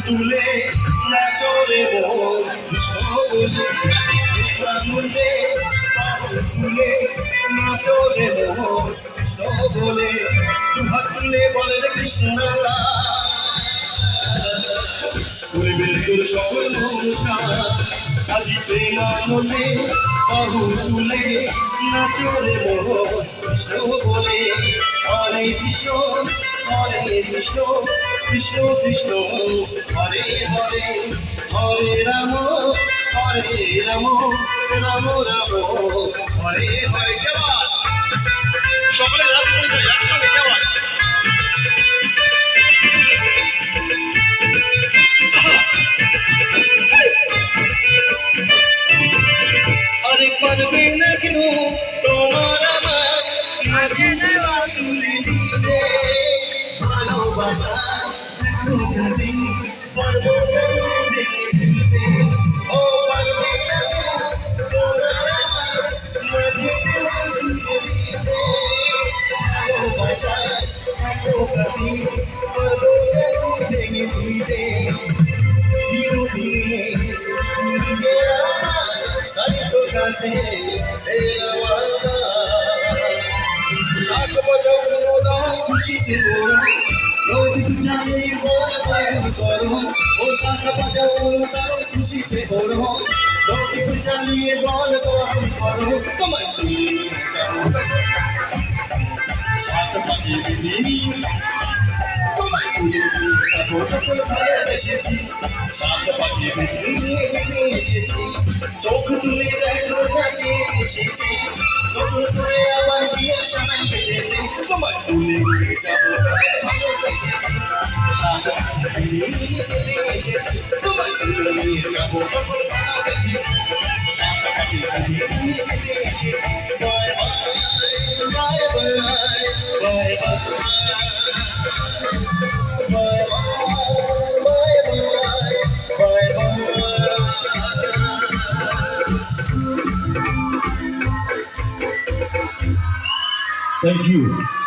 তুলে নাচরে মন সকলে তুলে তুলে নাচরে মন সকলে দুহাত তুলে বলে রে কৃষ্ণ করবে তোর সকল অনুষ্ঠান আজি প্রেমানন্দে বাহু তুলে নাচরে মন সকলে হরে কৃষ্ণ হরে কৃষ্ণ কৃষ্ণ কৃষ্ণ হরে হরে হরে রাম রাম রাম হরে হরে কেবল সকলে রাত করে একসঙ্গে কেবল আরে পারবে না কেন তোমার আমার মাঝে দেওয়া তুলে দিতে ভালোবাসা দিন পারবো ভেঙে দিতে ও পারবে না তোমার আমার মাঝে দেওয়া তুলে দিতে ভালোবাসা দিন পারবো ভেঙে দিতে চিরদিনে নিজের আমার সাহিত্য কাছে শাক বাজাও দাও খুশিতে বড় রোদ জানে বল করো ও শাক বাজাও দাও খুশিতে বড় রোদ জানিয়ে বল করো তোমার শাক বাজিয়ে দিদি তোমার সকল ভালোবেসেছি শাক বাজিয়ে দিদি এসেছি চোখ তুলে দেখো কাছে এসেছি নতুন করে আবার বিয়ের সময় বেঁধেছে তোমার তুলে নিয়ে যাবো ভালোবেসেছি শাক বাজিয়ে এসেছি তোমার তুলে নিয়ে যাবো ভালোবেসেছি শাক বাজিয়ে এসেছি bye bye bye bye Thank you.